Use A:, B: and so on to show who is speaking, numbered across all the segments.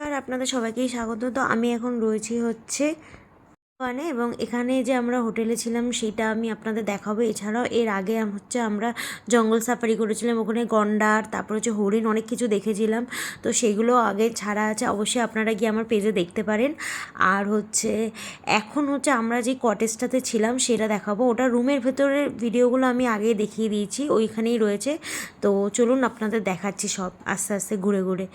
A: আর আপনাদের সবাইকেই স্বাগত। তো আমি এখন রয়েছি হচ্ছে ওখানে, এবং এখানে যে আমরা হোটেলে ছিলাম সেটা আমি আপনাদের দেখাবো। এছাড়াও এর আগে আমরা জঙ্গল সাফারি করেছিলাম, ওখানে গন্ডার, তারপর হচ্ছে হরিণ, অনেক কিছু দেখেছিলাম। তো সেগুলো আগে ছাড়া আছে, অবশ্যই আপনারা গিয়ে আমার পেজে দেখতে পারেন। আর হচ্ছে এখন হচ্ছে আমরা যে কটেজটাতে ছিলাম সেটা দেখাবো। ওটা রুমের ভেতরের ভিডিওগুলো আমি আগে দেখিয়ে দিয়েছি, ওইখানেই রয়েছে। তো চলুন আপনাদের দেখাচ্ছি সব আস্তে আস্তে ঘুরে ঘুরে।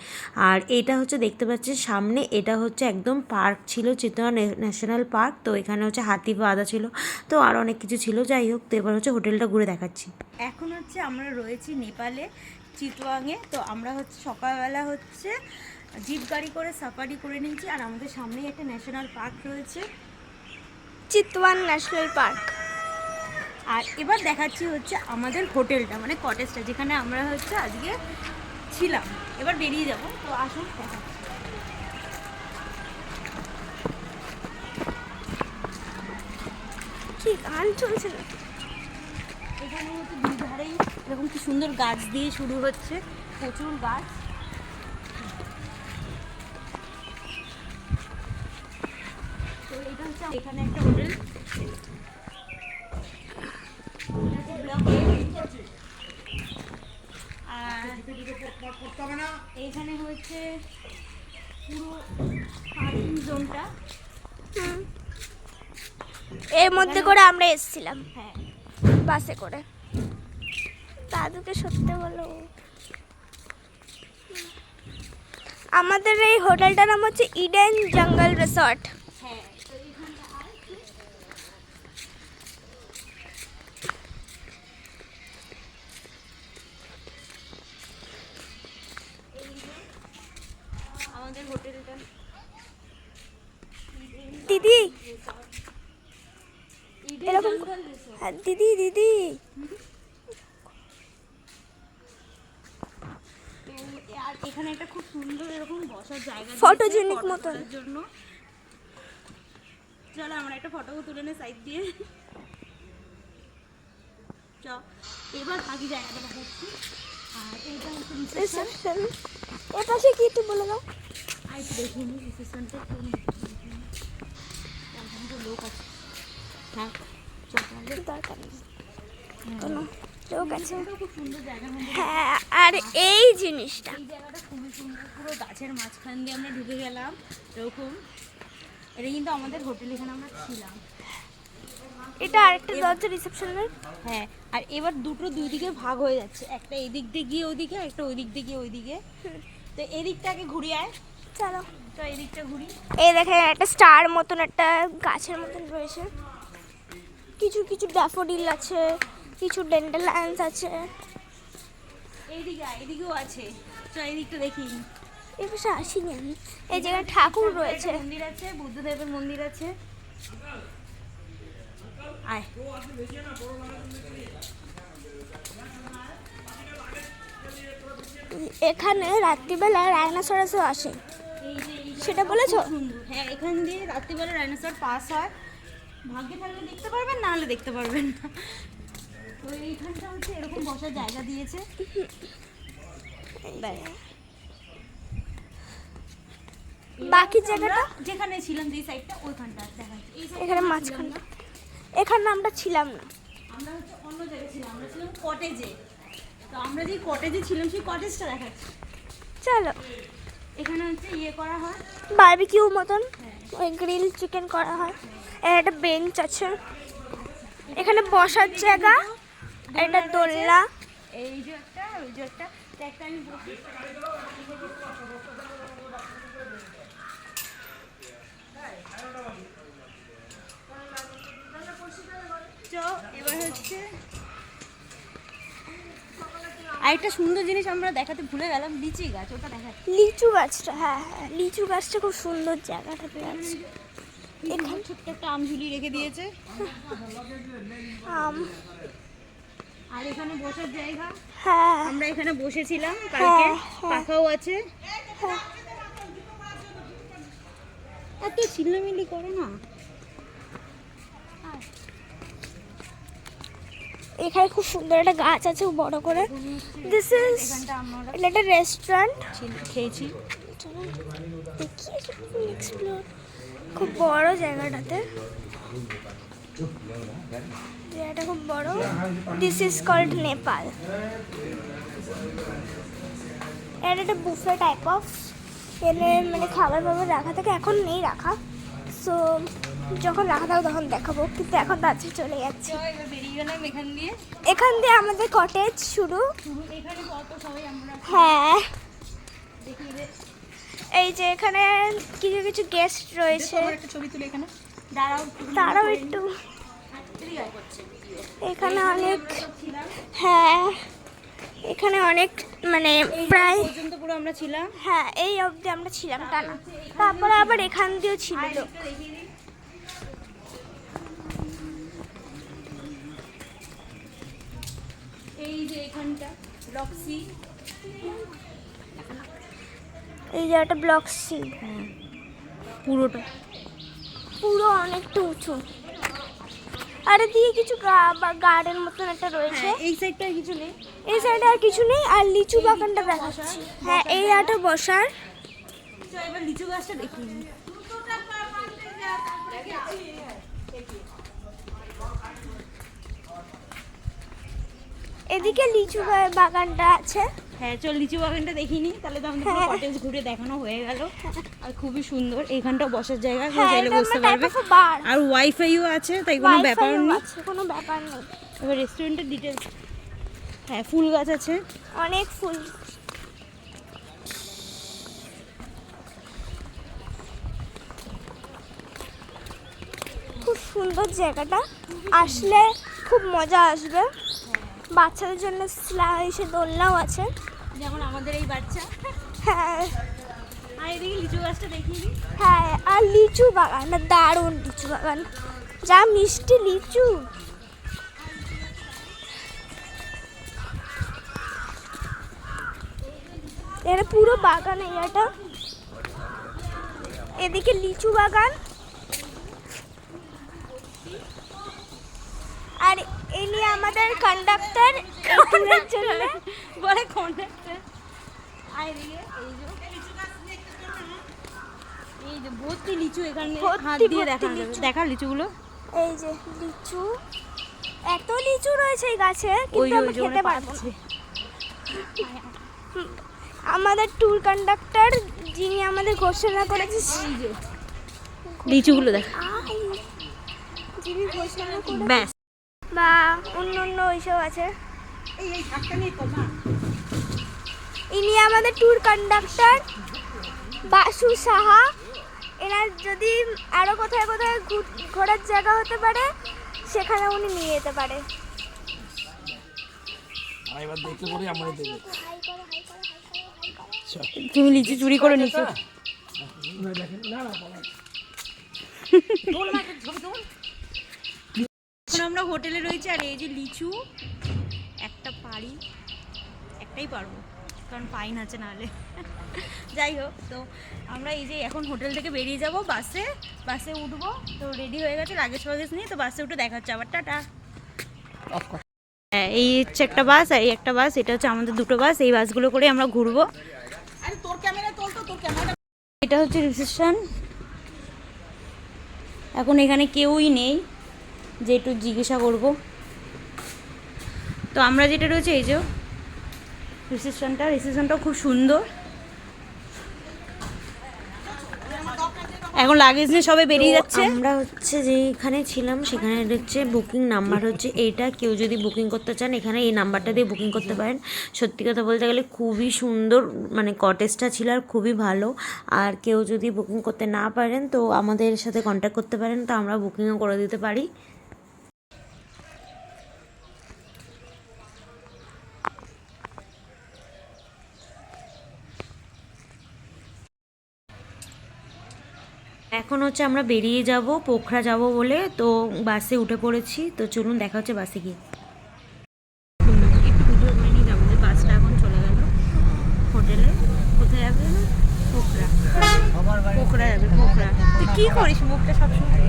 A: আর এটা হচ্ছে দেখতে পাচ্ছেন সামনে, এটা হচ্ছে একদম পার্ক ছিল, চিত্রা ন্যাশনাল পার্ক। তো এখানে হচ্ছে হাতি বাঁধা ছিল, তো আর অনেক কিছু ছিল। যাই হোক, তো এবার হচ্ছে হোটেলটা ঘুরে দেখাচ্ছি।
B: এখন হচ্ছে আমরা রয়েছি নেপালে, চিতওয়াংয়ে। তো আমরা হচ্ছে সকালবেলা হচ্ছে জিপ গাড়ি করে সাফারি করে নিয়েছি, আর আমাদের সামনেই একটা ন্যাশনাল পার্ক রয়েছে,
C: চিতওয়াং ন্যাশনাল পার্ক।
B: আর এবার দেখাচ্ছি হচ্ছে আমাদের হোটেলটা, মানে কটেজটা, যেখানে আমরা হচ্ছে আজকে ছিলাম। এবার বেরিয়ে যাব, তো আসুন দেখাচ্ছি।
C: কি গান চলছে না?
B: এখানে হচ্ছে দুই ধারেই এরকম কি সুন্দর গাছ দিয়ে শুরু হচ্ছে, প্রচুর গাছ। তো এটা হচ্ছে এখানে একটা হোটেল, আর এইখানে হচ্ছে পুরো পার্কিং জোনটা।
C: এর মধ্যে করে আমরা এসেছিলাম
B: হ্যাঁ,
C: বাসে করে। দাদুকে সত্যি বলো, আমাদের এই হোটেলটার নাম হচ্ছে ইডেন জঙ্গল রিসর্ট।
B: হ্যাঁ। তো এইখানটা আমাদের হোটেলটা।
C: দিদি এরকম, হ্যাঁ দিদি দিদি
B: আর এখানে একটা খুব সুন্দর এরকম বসার জায়গা,
C: ফটোজেনিক মতন
B: জন্য। চলো আমরা একটা ফটো তুলে নে সাইড দিয়ে। চ এবার বাকি জায়গাটা দেখাচ্ছি। আর এইটা হচ্ছে রিসেপশন।
C: এর পাশে কি একটু বলে দাও।
B: আর একটু দেখিয়ে নিই রিসেপশনটা। লোক আছে, হ্যাঁ
C: দরকার নেই কোনো লোক আছে।
B: খুব সুন্দর জায়গার মধ্যে।
C: হ্যাঁ, আর এই জিনিসটা,
B: এই জায়গাটা খুবই সুন্দর, পুরো গাছের মাঝখান দিয়ে আমরা ঢুকে গেলাম এরকম। এটা কিন্তু আমাদের হোটেল, এখানে আমরা ছিলাম।
C: এটা আরেকটা দরজা রিসেপশনের।
B: হ্যাঁ, আর এবার দুটো দুই দিকে ভাগ হয়ে যাচ্ছে, একটা এই দিক দিয়ে গিয়ে ওইদিকে, একটা ওই দিক দিয়ে গিয়ে ওইদিকে। তো এই দিকটাকে ঘুরিয়ে আয়,
C: চলো
B: তো এই দিকটা ঘুরি।
C: এই দেখে একটা স্টার মতন একটা গাছের মতন রয়েছে, কিছু কিছু ড্যাফোডিল আছে, কিছু ডেন্ডেলিয়ন্স আছে।
B: এইদিকে এদিকেও আছে, তো এই দিকটা দেখি।
C: এই পাশে আসিনি আমি। এই জায়গায় ঠাকুর রয়েছে,
B: মন্দির আছে, বুদ্ধদেবের মন্দির আছে। আয়,
C: এখানে রাত্রিবেলা রাইনোসরাসও আসে,
B: এই যে
C: সেটা বলেছো?
B: সুন্দর। হ্যাঁ, এখান দিয়ে রাত্রিবেলা ডাইনোসর পাস হয়, ভাগ্যে থাকলে দেখতে পারবেন, না হলে দেখতে পারবেন না। তো এইখানটা হচ্ছে এরকম বসার জায়গা দিয়েছে।
C: বাকি জায়গাটা
B: যেখানে ছিলাম, যে সাইডটা ওইখানটা দেখাচ্ছি। এই সাইডটা
C: এখানে মাঝখানটা, এখানে আমরা ছিলাম না,
B: আমরা হচ্ছে অন্য জায়গায় ছিলাম, আমরা ছিলাম কটেজে। তো আমরা যে কটেজে ছিলাম সেই কটেজটা দেখাচ্ছি।
C: চলো।
B: এখানে হচ্ছে ইয়ে করা হয়,
C: বারবিকিউ মতন, ওই গ্রিল চিকেন করা হয়। এর একটা বেঞ্চ আছে, এখানে বসার জায়গা, এটা দোলনা।
B: এই যে একটা, ওই যে একটা, একটা আমি বসি। এবার হচ্ছে আরেকটা সুন্দর জিনিস আমরা দেখাতে ভুলে গেলাম, লিচি গাছ, ওটা দেখাচ্ছি।
C: লিচু গাছটা, হ্যাঁ হ্যাঁ লিচু গাছটা খুব সুন্দর জায়গাটাতে আছে।
B: এখানে ছোট্ট একটা আম ঝুলি রেখে দিয়েছে,
C: আম,
B: আর এখানে বসার জায়গা।
C: হ্যাঁ
B: আমরা এখানে বসেছিলাম কালকে, পাখাও আছে। এত চিল্লামিল্লি করে না।
C: এখানে খুব সুন্দর একটা গাছ আছে বড় করে। দিস ইজ, এটা একটা রেস্টুরেন্ট।
B: খেয়েছি,
C: চলো দেখি এক্সপ্লোর। খুব বড় জায়গাটাতে, জায়গাটা খুব বড়। This is called Nepal. এটা একটা বুফে টাইপ অফ, এখানে মানে খাবার ফাবার রাখা থাকে, এখন নেই রাখা, সো যখন রাখা থাকবে তখন দেখাবো, কিন্তু এখন রাত্রে চলে যাচ্ছি।
B: এবার বেরিয়ে গেলাম
C: এখান দিয়ে আমাদের কটেজ শুরু।
B: এখানে কত সবাই আমরা
C: হ্যাঁ,
B: দেখি
C: এই যে এখানে কিছু কিছু গেস্ট রয়েছে।
B: একটা ছবি তুলে এখানে দাঁড়াও,
C: তারাও একটু এখানে অনেক, হ্যাঁ এখানে অনেক মানে প্রায়
B: পর্যন্ত পুরো আমরা ছিলাম।
C: হ্যাঁ এই অবধি আমরা ছিলাম টানা, তারপরে আবার এখান দিয়েও ছিল লোক।
B: এই যে এখানটা রক্সি,
C: এই জায়গাটা ব্লক সি,
B: পুরোটা
C: পুরো অনেকটা উঁচু। আর এদিকে কিছু গার্ডেন মতন একটা রয়েছে।
B: এই সাইডটা কিছু নেই,
C: এই সাইডে আর কিছু নেই, আর লিচু বাগানটা দেখাচ্ছি। হ্যাঁ এই জায়গাটা বসার।
B: এবার লিচু গাছটা দেখি।
C: এদিকে লিচু বাগানটা আছে।
B: হ্যাঁ চল লিচু বাগানটা দেখিনি, তাহলে তো আমাদের পুরো কটেজ ঘুরে দেখানো হয়ে গেল। আর খুবই সুন্দর, এইখানটাও বসার জায়গা, কেউ চাইলে বসতে পারবে। আর ওয়াইফাইও আছে, তাই কোনো ব্যাপার নেই,
C: কোনো ব্যাপার নেই।
B: এবার রেস্টুরেন্টের ডিটেলস, হ্যাঁ ফুল গাছ আছে,
C: অনেক ফুল। খুব সুন্দর জায়গাটা, আসলে খুব মজা আসবে। বাচ্চাদের জন্য এসে দোলনাও আছে,
B: যেমন আমাদের এই বাচ্চা।
C: হ্যাঁ
B: আর এদিকে লিচু গাছটা দেখিয়ে দিই।
C: হ্যাঁ, আর লিচু বাগান, দারুণ লিচু বাগান, যা মিষ্টি লিচু। এটা পুরো বাগান এরিয়াটা, এদিকে লিচু বাগান। আর ইনি আমাদের কন্ডাক্টর ট্যুরের জন্য।
B: বলে কন্ডাক্টর। আর এদিকে এই যে ভর্তি লিচু, এখানে হাত দিয়ে দেখা যাবে, দেখা লিচুগুলো।
C: এই যে লিচু, এত লিচু রয়েছে এই গাছে, কিন্তু আমরা খেতে পারবো না। আমাদের ট্যুর কন্ডাক্টর যিনি আমাদের ঘোষণা করেছে,
B: এই যে লিচুগুলো দেখ,
C: যিনি ঘোষণা করে
B: ব্যাস।
C: বা অন্য অন্য ওইসব আছে। ইনি আমাদের ট্যুর কন্ডাক্টর বাসু সাহা। এনার যদি আরও কোথায় কোথায় ঘোরার জায়গা হতে পারে, সেখানে উনি নিয়ে যেতে পারে।
B: তুমি লিচু চুরি করে নিচ্ছো। এখন আমরা হোটেলে রয়েছি, আর এই যে লিচু একটা পারি, একটাই পারবো কারণ ফাইন আছে নাহলে। যাই হোক, তো আমরা এই যে এখন হোটেল থেকে বেরিয়ে যাব, বাসে উঠবো। তো রেডি হয়ে গেছে লাগেজ ফাগেজ নিয়ে, তো বাসে উঠে দেখা হচ্ছে আবার, টাটা। হ্যাঁ এই হচ্ছে একটা বাস, আর এই একটা বাস, এটা হচ্ছে আমাদের দুটো বাস। এই বাসগুলো করে আমরা ঘুরবো। এটা হচ্ছে রিসেপশন। এখন এখানে কেউই নেই যে একটু জিজ্ঞাসা করব। তো আমরা যেটা রয়েছে এই যে রিসেপশনটাও খুব সুন্দর। এখন লাগেজ নিয়ে সবাই বেরিয়ে যাচ্ছে।
A: আমরা হচ্ছে যেখানে ছিলাম সেখানে হচ্ছে বুকিং নাম্বার হচ্ছে এইটা, কেউ যদি বুকিং করতে চান এখানে এই নাম্বারটা দিয়ে বুকিং করতে পারেন। সত্যি কথা বলতে গেলে খুবই সুন্দর, মানে কটেজটা ছিল আর খুবই ভালো। আর কেউ যদি বুকিং করতে না পারেন তো আমাদের সাথে কন্ট্যাক্ট করতে পারেন, তো আমরা বুকিংও করে দিতে পারি। এখন হচ্ছে আমরা বেরিয়ে যাব, পোখরা যাব বলে, তো বাসে উঠে পড়েছি। তো চলুন দেখা হচ্ছে বাসে গিয়ে। একটু ভিডিও করে নিয়ে যাবো, বাসটা এখন চলে গেল হোটেলে। কোথায় যাবে না? পোখরা যাবে, পোখরা।
B: তুই কি করিস মুখটা সবসময়?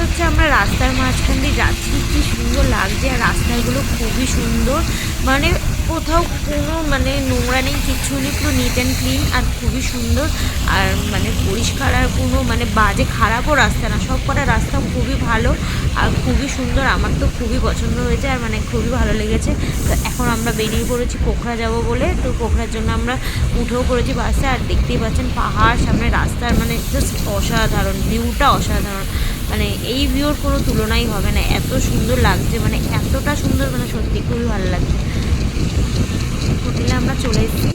A: হচ্ছে আমরা রাস্তার মাঝখান দিয়ে যাচ্ছি, কি সুন্দর লাগছে। আর রাস্তাগুলো খুবই সুন্দর, মানে কোথাও কোনো মানে নোংরা নেই, কিচ্ছু নেই, পুরো নিট অ্যান্ড ক্লিন আর খুবই সুন্দর। আর মানে পরিষ্কার, আর কোনো মানে বাজে খারাপও রাস্তা না, সব কটা রাস্তা খুবই ভালো আর খুবই সুন্দর। আমার তো খুবই পছন্দ হয়েছে আর মানে খুবই ভালো লেগেছে। তো এখন আমরা বেরিয়ে পড়েছি পোখরা যাব বলে। তো পোখরার জন্য আমরা উঠেও পড়েছি বাসে। আর দেখতেই পাচ্ছেন পাহাড় সামনে, রাস্তার মানে জাস্ট অসাধারণ, ভিউটা অসাধারণ, মানে এই ভিউর কোনো তুলনাই হবে না, এত সুন্দর লাগছে, মানে এতটা সুন্দর, মানে সত্যি খুবই ভালো লাগছে। হোটেলে আমরা চলে এসেছি।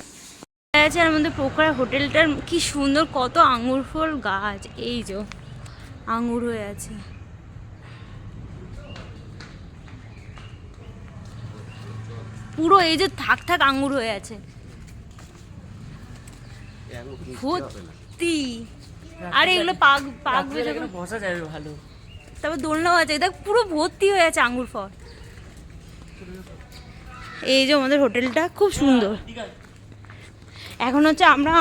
B: আছে আর আমাদের পোখরা হোটেলটার কি সুন্দর, কত আঙুর ফল গাছ, এই যে আঙুর হয়ে আছে। পুরো এই যে থাক থাক আঙুর হয়ে আছে ভর্তি। আর এগুলো পাকবে যখন
A: বসা যাবে ভালো।
B: তারপর দোলনাও আছে, দেখ পুরো ভর্তি হয়ে আছে আঙুর ফল। এই যে আমাদের হোটেলটা খুব সুন্দর। এখন হচ্ছে আমরা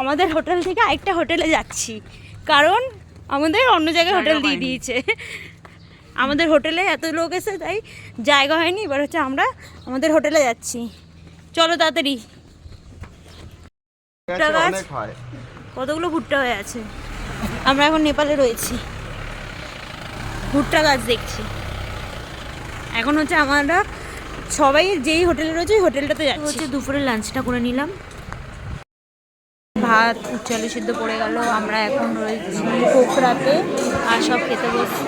B: আমাদের হোটেল থেকে আরেকটা হোটেলে যাচ্ছি, কারণ আমাদের অন্য জায়গায় হোটেল দিয়ে দিয়েছে। আমাদের হোটেলে এত লোক এসে তাই জায়গা হয়নি, এবার হচ্ছে আমরা আমাদের হোটেলে যাচ্ছি। চলো তাড়াতাড়ি। ভুট্টা গাছ, কতগুলো ভুট্টা হয়ে আছে। আমরা এখন নেপালে রয়েছি, ভুট্টা গাছ দেখছি। এখন হচ্ছে আমরা সবাই যেই হোটেলে রয়েছে ওই হোটেলটাতে যাচ্ছি।
A: হচ্ছে দুপুরে লাঞ্চটা করে নিলাম।
B: ভাত উচ্চালু সিদ্ধ পড়ে গেল। আমরা এখন রয়েছি পোখরাতে আর সব খেতে বসছি।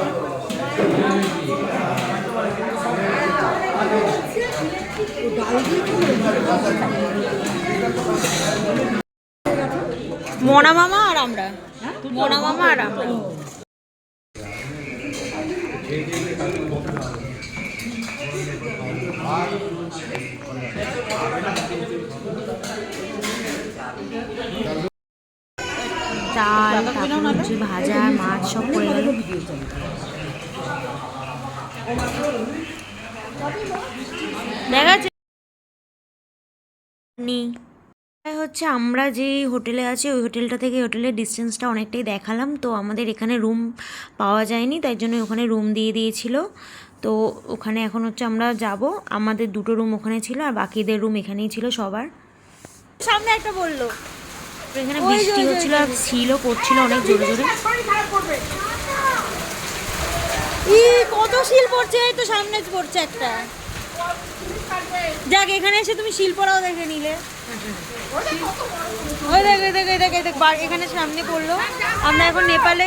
B: মনা মামা আর আমরা, মনা মামা আর আমরা।
A: চাল, তারপর হচ্ছে ভাজা, মাছ সব পড়ে গেল।
B: দেখা যাচ্ছে
A: হচ্ছে আমরা যে হোটেলে আছি ওই হোটেলটা থেকে হোটেলের ডিস্টেন্সটা অনেকটাই দেখালাম। তো আমাদের এখানে রুম পাওয়া যায়নি, তাই জন্য ওখানে রুম দিয়ে দিয়েছিল। তো ওখানে এখন হচ্ছে আমরা যাব। আমাদের দুটো রুম ওখানে ছিল আর বাকিদের রুম এখানেই ছিল সবার।
B: সামনে একটা বললো।
A: তো এখানে বৃষ্টি হচ্ছিল আর ছিল পড়ছিল অনেক জোরে জোরে।
B: কত শিল পড়ছে, এই তো সামনে পড়ছে একটা। যাক, এখানে এসে তুমি শিল পড়াও দেখে নিলে। ওই দেখ এখানে সামনে পড়লো। আমরা এখন নেপালে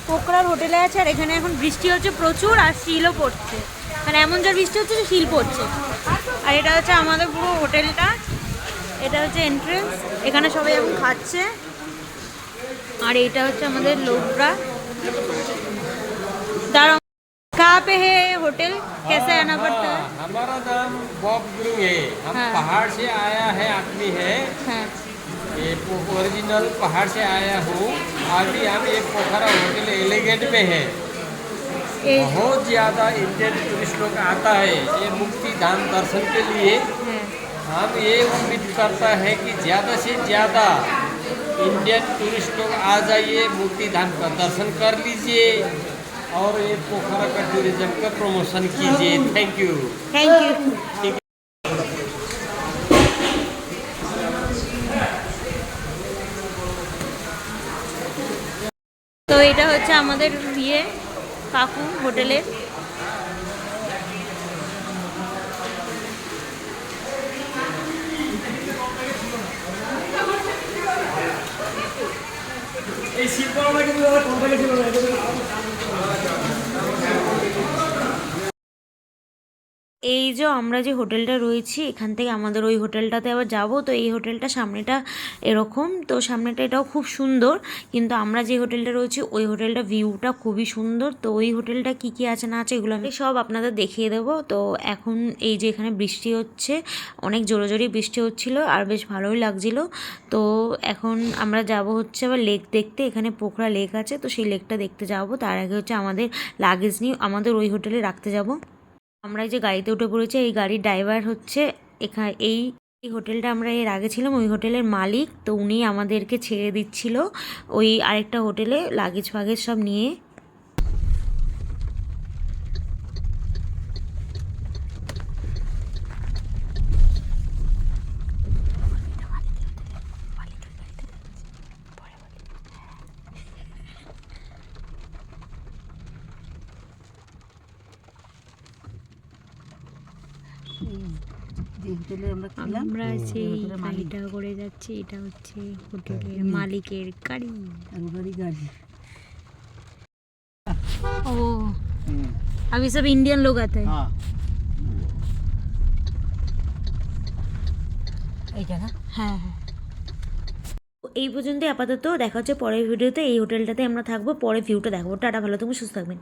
B: পোখরার হোটেলে আছি আর এখানে এখন বৃষ্টি হচ্ছে প্রচুর আর শিলও পড়ছে, মানে এমন জোর বৃষ্টি হচ্ছে যে শিল পড়ছে। আর এটা হচ্ছে আমাদের পুরো হোটেলটা, এটা হচ্ছে এন্ট্রেন্স। এখানে সবাই এখন খাচ্ছে। আর এটা হচ্ছে আমাদের লোকরা। দাঁড়াও, कहाँ पे है होटल, कैसे आना पड़ता है?
D: हमारा नाम बॉब गुरु है। हम
B: हाँ।
D: पहाड़ से आया है आदमी है।
B: हाँ।
D: ये ओरिजिनल पहाड़ से आया हूँ। अभी हम एक पोखरा होटल एलिगेंट में है। बहुत ज़्यादा इंडियन टूरिस्ट लोग आता है ये मुक्ति धाम दर्शन के लिए। हम ये उम्मीद करता है कि ज़्यादा से ज़्यादा इंडियन टूरिस्ट लोग आ जाइए, मुक्ति धाम का दर्शन कर लीजिए और ये पोखरा का टूरिज्म का प्रमोशन कीजिए। Thank you.
B: Thank you. তো এটা হচ্ছে আমাদের কাকু হোটেলের।
A: এই যে আমরা যে হোটেলটা রয়েছি এখান থেকে আমাদের ওই হোটেলটাতে আবার যাব। তো এই হোটেলটা সামনেটা এরকম, তো সামনেটা এটাও খুব সুন্দর, কিন্তু আমরা যে হোটেলটা রয়েছি ওই হোটেলটা ভিউটা খুবই সুন্দর। তো ওই হোটেলটা কি কি আছে না আছে এগুলো আমি সব আপনাদের দেখিয়ে দেবো। তো এখন এই যে এখানে বৃষ্টি হচ্ছে, অনেক জোরে জোরে বৃষ্টি হচ্ছিল আর বেশ ভালোই লাগছিল। তো এখন আমরা যাব হচ্ছে আবার লেক দেখতে। এখানে পোখরা লেক আছে, তো সেই লেকটা দেখতে যাব। তার আগে হচ্ছে আমাদের লাগেজ নিয়ে আমাদের ওই হোটেলে রাখতে যাব। আমরা যে গাড়িতে উঠে পড়েছি, এই গাড়ির ড্রাইভার হচ্ছে এখানে এই হোটেলটা আমরা এর আগে ছিলাম ওই হোটেলের মালিক। তো উনি আমাদেরকে ছেড়ে দিচ্ছিল ওই আরেকটা হোটেলে লাগেজ ফাগেজ সব নিয়ে।
B: আমরা সেই গাড়িটা করে যাচ্ছি, এটা হচ্ছে হোটেলের মালিকের গাড়ি। ও अभी सब इंडियन लोग आते हैं। হ্যাঁ হ্যাঁ।
A: এই পর্যন্তই আপাতত, দেখা হচ্ছে পরের ভিডিওতে। এই হোটেলটাতে আমরা থাকবো, পরে ভিউটা দেখাবো। টাটা, ভালো থাকবেন, সুস্থ থাকবেন।